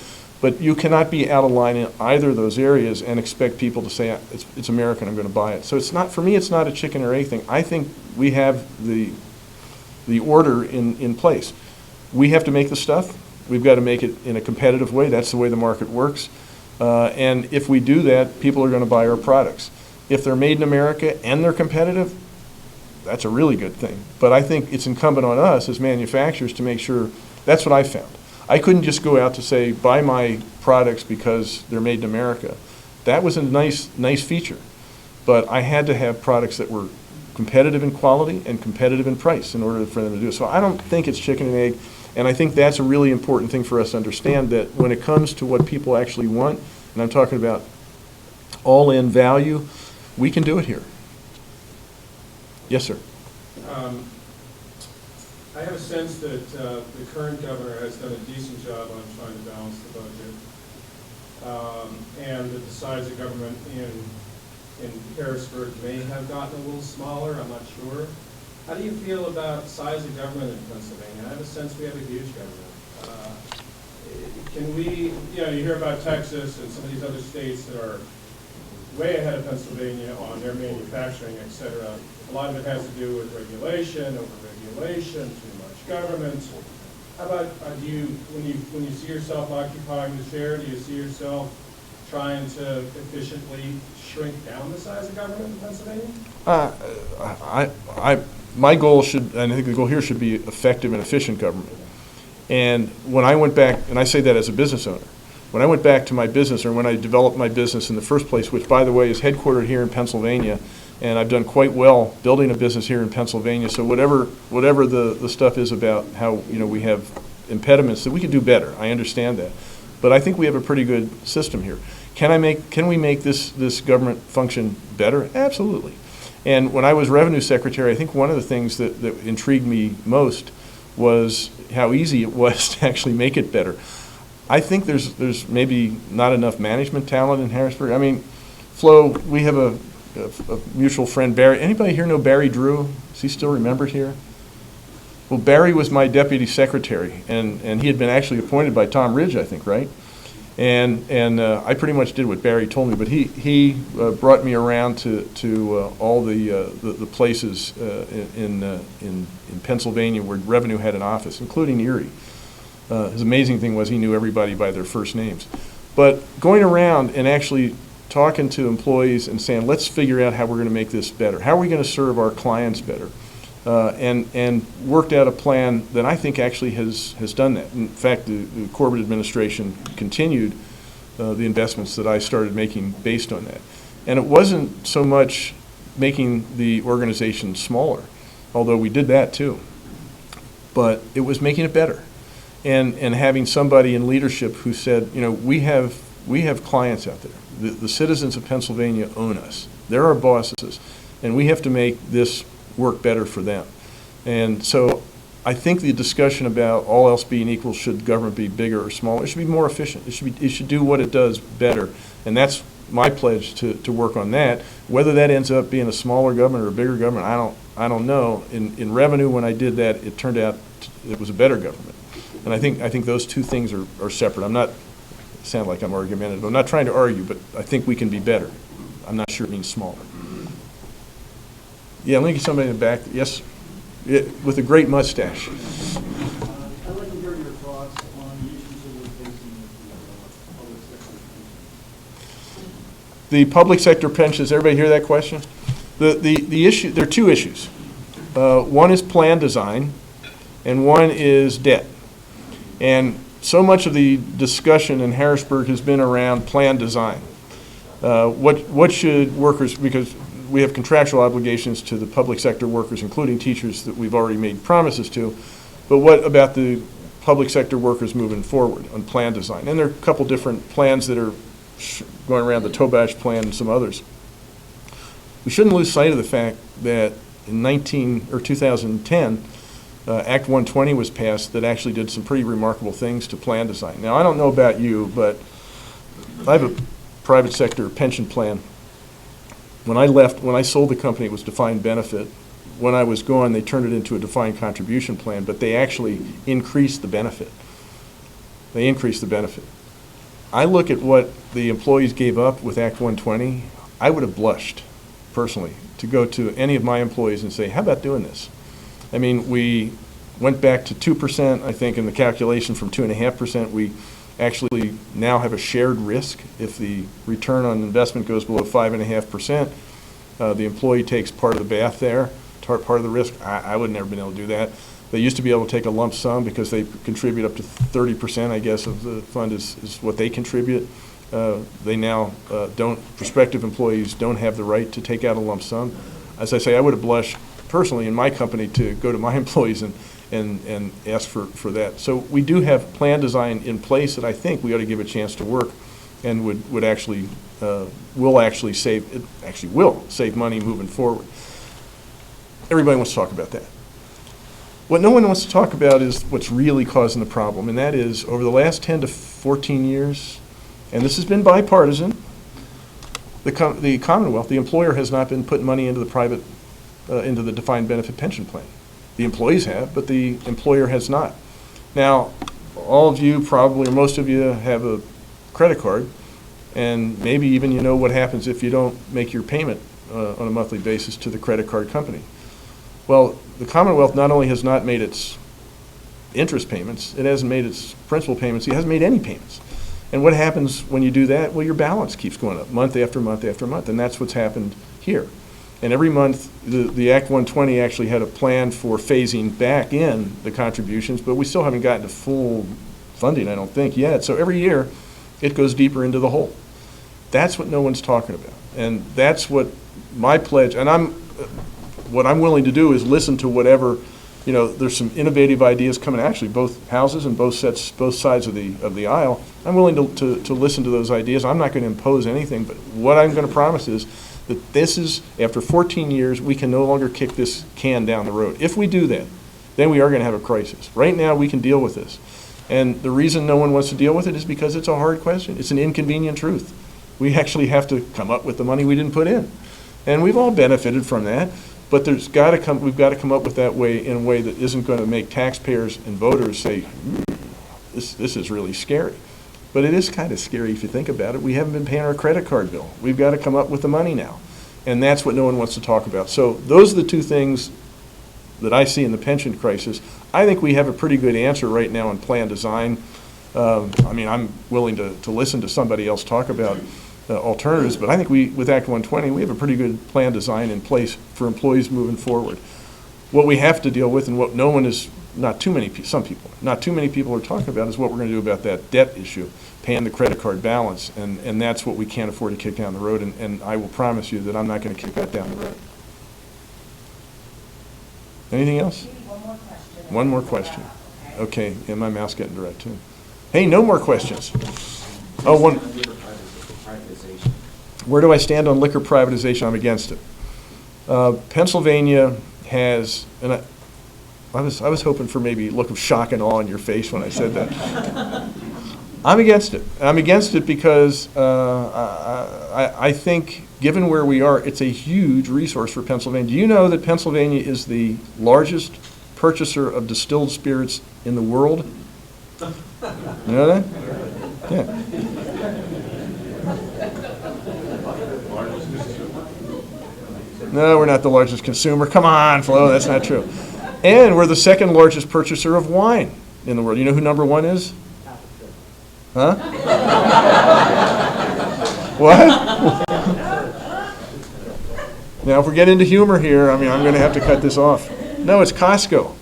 you cannot be out of line in either of those areas and expect people to say, it's American, I'm going to buy it. So it's not, for me, it's not a chicken or egg thing. I think we have the order in place. We have to make the stuff. We've got to make it in a competitive way. That's the way the market works. And if we do that, people are going to buy our products. If they're made in America and they're competitive, that's a really good thing. But I think it's incumbent on us as manufacturers to make sure, that's what I found. I couldn't just go out to say, buy my products because they're made in America. That was a nice feature. But I had to have products that were competitive in quality and competitive in price in order for them to do it. So I don't think it's chicken and egg. And I think that's a really important thing for us to understand, that when it comes to what people actually want, and I'm talking about all-in value, we can do it here. Yes, sir. I have a sense that the current governor has done a decent job on trying to balance the budget, and that the size of government in Harrisburg may have gotten a little smaller. I'm not sure. How do you feel about size of government in Pennsylvania? I have a sense we have a huge government. Can we, you hear about Texas and some of these other states that are way ahead of Pennsylvania on their manufacturing, et cetera. A lot of it has to do with regulation, overregulation, too much government. How about when you see yourself occupying the chair, do you see yourself trying to efficiently shrink down the size of government in Pennsylvania? My goal should, and I think the goal here should be effective and efficient government. And when I went back, and I say that as a business owner, when I went back to my business, or when I developed my business in the first place, which, by the way, is headquartered here in Pennsylvania, and I've done quite well building a business here in Pennsylvania. So whatever the stuff is about how, you know, we have impediments, that we could do better. I understand that. But I think we have a pretty good system here. Can we make this government function better? Absolutely. And when I was Revenue Secretary, I think one of the things that intrigued me most was how easy it was to actually make it better. I think there's maybe not enough management talent in Harrisburg. I mean, Flo, we have a mutual friend, Barry. Anybody here know Barry Drew? Is he still remembered here? Well, Barry was my deputy secretary, and he had been actually appointed by Tom Ridge, I think, right? And I pretty much did what Barry told me, but he brought me around to all the places in Pennsylvania where Revenue had an office, including Erie. His amazing thing was he knew everybody by their first names. But going around and actually talking to employees and saying, let's figure out how we're going to make this better. How are we going to serve our clients better? And worked out a plan that I think actually has done that. In fact, the Corbett administration continued the investments that I started making based on that. And it wasn't so much making the organization smaller, although we did that too, but it was making it better. And having somebody in leadership who said, you know, we have clients out there. The citizens of Pennsylvania own us. They're our bosses, and we have to make this work better for them. And so I think the discussion about all else being equal, should government be bigger or smaller, it should be more efficient. It should do what it does better. And that's my pledge to work on that. Whether that ends up being a smaller government or a bigger government, I don't know. In Revenue, when I did that, it turned out it was a better government. And I think those two things are separate. I'm not, sound like I'm argumentative. I'm not trying to argue, but I think we can be better. I'm not sure it means smaller. Yeah, let me get somebody in the back. Yes, with a great mustache. I'd like to hear your thoughts on the issues that we're facing with the public sector pensions. The public sector pensions, everybody hear that question? The issue, there are two issues. One is plan design, and one is debt. And so much of the discussion in Harrisburg has been around plan design. What should workers, because we have contractual obligations to the public sector workers, including teachers that we've already made promises to, but what about the public sector workers moving forward on plan design? And there are a couple different plans that are going around, the Tobash plan and some others. We shouldn't lose sight of the fact that in 2010, Act 120 was passed that actually did some pretty remarkable things to plan design. Now, I don't know about you, but I have a private sector pension plan. When I sold the company, it was defined benefit. When I was gone, they turned it into a defined contribution plan, but they actually increased the benefit. They increased the benefit. I look at what the employees gave up with Act 120. I would have blushed, personally, to go to any of my employees and say, how about doing this? I mean, we went back to 2%, I think, in the calculation from 2.5%. We actually now have a shared risk. If the return on investment goes below 5.5%, the employee takes part of the bath there, part of the risk. I would never been able to do that. They used to be able to take a lump sum because they contribute up to 30%, I guess, of the fund is what they contribute. They now prospective employees don't have the right to take out a lump sum. As I say, I would have blushed personally in my company to go to my employees and ask for that. So we do have plan design in place that I think we ought to give a chance to work, and would actually will save money moving forward. Everybody wants to talk about that. What no one wants to talk about is what's really causing the problem, and that is over the last 10 to 14 years, and this has been bipartisan, the Commonwealth, the employer has not been putting money into the defined benefit pension plan. The employees have, but the employer has not. Now, all of you probably, or most of you, have a credit card, and maybe even you know what happens if you don't make your payment on a monthly basis to the credit card company. Well, the Commonwealth not only has not made its interest payments, it hasn't made its principal payments, it hasn't made any payments. And what happens when you do that? Well, your balance keeps going up month after month after month, and that's what's happened here. And every month, the Act 120 actually had a plan for phasing back in the contributions, but we still haven't gotten to full funding, I don't think, yet. So every year, it goes deeper into the hole. That's what no one's talking about. And that's what my pledge, and what I'm willing to do is listen to whatever, there's some innovative ideas coming, actually, both houses and both sides of the aisle. I'm willing to listen to those ideas. I'm not going to impose anything, but what I'm going to promise is that this is, after 14 years, we can no longer kick this can down the road. If we do that, then we are going to have a crisis. Right now, we can deal with this. And the reason no one wants to deal with it is because it's a hard question. It's an inconvenient truth. We actually have to come up with the money we didn't put in. And we've all benefited from that, but we've got to come up with that way in a way that isn't going to make taxpayers and voters say, this is really scary. But it is kind of scary if you think about it. We haven't been paying our credit card bill. We've got to come up with the money now. And that's what no one wants to talk about. So those are the two things that I see in the pension crisis. I think we have a pretty good answer right now on plan design. I'm willing to listen to somebody else talk about alternatives, but I think with Act 120, we have a pretty good plan design in place for employees moving forward. What we have to deal with, and what not too many people are talking about, is what we're going to do about that debt issue, paying the credit card balance, and that's what we can't afford to kick down the road, and I will promise you that I'm not going to kick that down the road. Anything else? Maybe One more question. Okay, and my mouth's getting dry too. Hey, no more questions. Oh, one. Where do I stand on liquor privatization? I'm against it. Pennsylvania has, and I was hoping for maybe a look of shock and awe on your face when I said that. I'm against it. I'm against it because I think, given where we are, it's a huge resource for Pennsylvania. Do you know that Pennsylvania is the largest purchaser of distilled spirits in the world? You know that? Yeah. No, we're not the largest consumer. Come on, Flo, that's not true. And we're the second largest purchaser of wine in the world. You know who number one is? Huh? What? Now, if we get into humor here, I'm going to have to cut this off. No, it's Costco.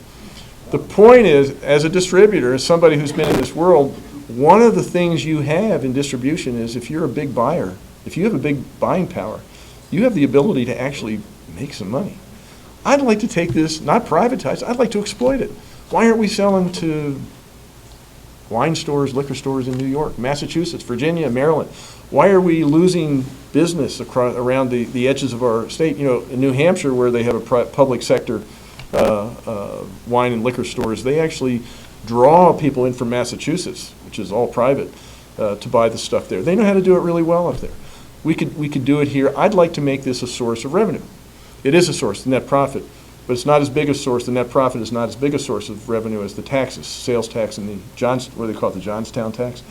The point is, as a distributor, as somebody who's been in this world, one of the things you have in distribution is if you're a big buyer, if you have a big buying power, you have the ability to actually make some money. I'd like to take this, not privatize, I'd like to exploit it. Why aren't we selling to wine stores, liquor stores in New York, Massachusetts, Virginia, Maryland? Why are we losing business around the edges of our state? In New Hampshire, where they have a public sector wine and liquor stores, they actually draw people in from Massachusetts, which is all private, to buy the stuff there. They know how to do it really well up there. We could do it here. I'd like to make this a source of revenue. It is a source, the net profit, but it's not as big a source. The net profit is not as big a source of revenue as the taxes, sales tax and what do they call it, the Johnstown tax?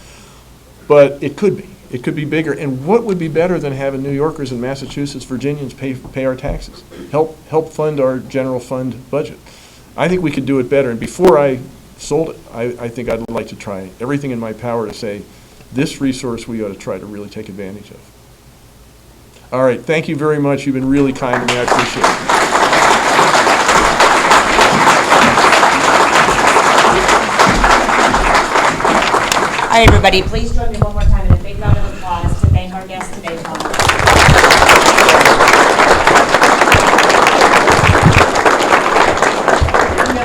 But it could be. It could be bigger. And what would be better than having New Yorkers and Massachusetts, Virginians pay our taxes, help fund our general fund budget? I think we could do it better. And before I sold it, I think I'd like to try everything in my power to say, this resource we ought to try to really take advantage of. All right, thank you very much. You've been really kind to me. I appreciate it. All right, everybody, please join me one more time in a big round of applause to thank our guest today, Tom.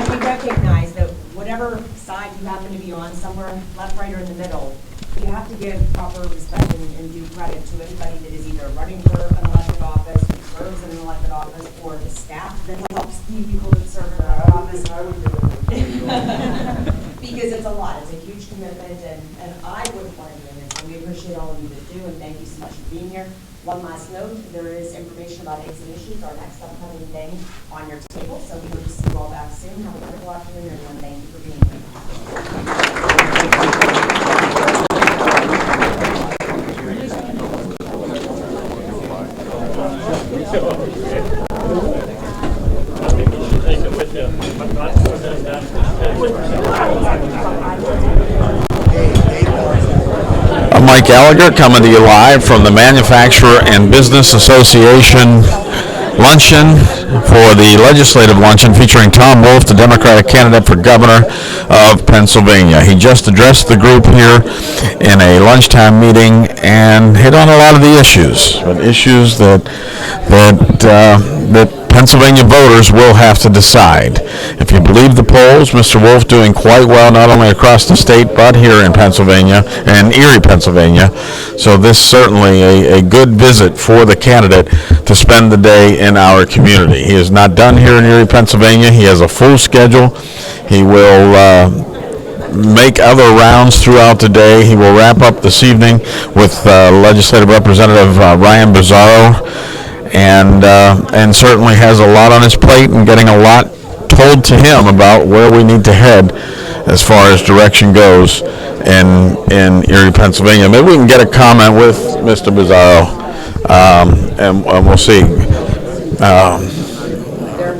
We recognize that whatever side you happen to be on, somewhere left, right, or in the middle, you have to give proper respect and due credit to anybody that is either running for an elected office, who serves in an elected office, or the staff that helps the people that serve in that office. Because it's a lot. It's a huge commitment, and I wouldn't want to do it. So we appreciate all of you that do, and thank you so much for being here. One last note, there is information about exit issues, our next upcoming thing, on your table. So we hope to see you all back soon. Have a wonderful afternoon, everyone. Thank you for being here. I'm Mike Gallagher, coming to you live from the Manufacturer and Business Association luncheon for the legislative luncheon featuring Tom Wolf, the Democratic candidate for governor of Pennsylvania. He just addressed the group here in a lunchtime meeting and hit on a lot of the issues, but issues that Pennsylvania voters will have to decide. If you believe the polls, Mr. Wolf doing quite well not only across the state but here in Pennsylvania, and Erie, Pennsylvania. So this certainly a good visit for the candidate to spend the day in our community. He is not done here in Erie, Pennsylvania. He has a full schedule. He will make other rounds throughout the day. He will wrap up this evening with Legislative Representative Ryan Bizzarro, and certainly has a lot on his plate and getting a lot told to him about where we need to head as far as direction goes in Erie, Pennsylvania. Maybe we can get a comment with Mr. Bizzarro, and we'll see.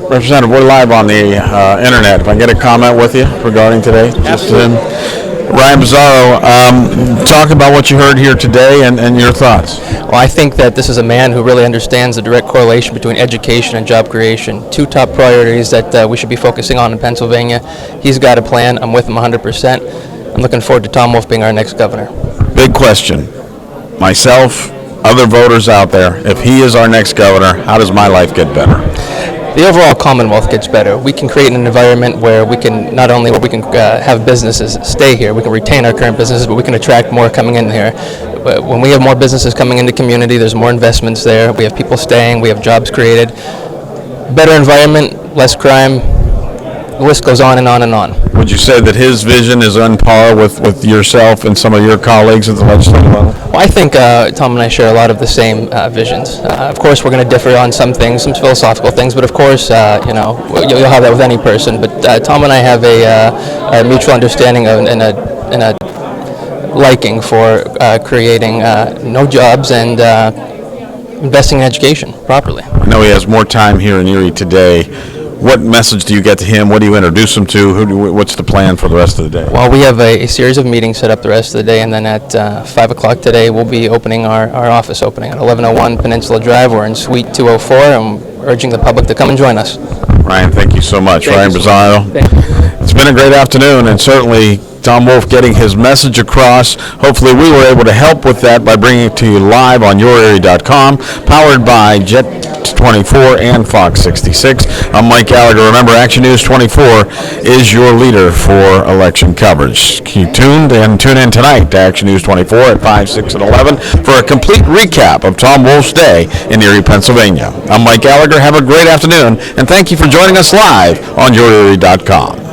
Representative, we're live on the internet. If I can get a comment with you regarding today. Absolutely. Ryan Bizzarro, talk about what you heard here today and your thoughts. Well, I think that this is a man who really understands the direct correlation between education and job creation, two top priorities that we should be focusing on in Pennsylvania. He's got a plan. I'm with him 100%. I'm looking forward to Tom Wolf being our next governor. Big question. Myself, other voters out there, if he is our next governor, how does my life get better? The overall Commonwealth gets better. We can create an environment where we can not only have businesses stay here, we can retain our current businesses, but we can attract more coming in here. But when we have more businesses coming into community, there's more investments there. We have people staying. We have jobs created. Better environment, less crime. The list goes on and on and on. Would you say that his vision is on par with yourself and some of your colleagues at the legislative level? Well, I think Tom and I share a lot of the same visions. Of course, we're going to differ on some things, some philosophical things, but of course, you'll have that with any person. But Tom and I have a mutual understanding and a liking for creating no jobs and investing in education properly. I know he has more time here in Erie today. What message do you get to him? What do you introduce him to? What's the plan for the rest of the day? Well, we have a series of meetings set up the rest of the day, and then at 5 o'clock today, we'll be opening our office opening at 1101 Peninsula Drive. We're in Suite 204, and urging the public to come and join us. Ryan, thank you so much. Thank Ryan you so Bizzarro. much. Thank you. It's been a great afternoon, and certainly Tom Wolf getting his message across. Hopefully we were able to help with that by bringing it to you live on YourErie.com, powered by Jet 24 and Fox 66. I'm Mike Gallagher. Remember, Action News 24 is your leader for election coverage. Keep tuned and tune in tonight to Action News 24 at 5, 6, and 11 for a complete recap of Tom Wolf's day in Erie, Pennsylvania. I'm Mike Gallagher. Have a great afternoon, and thank you for joining us live on YourErie.com.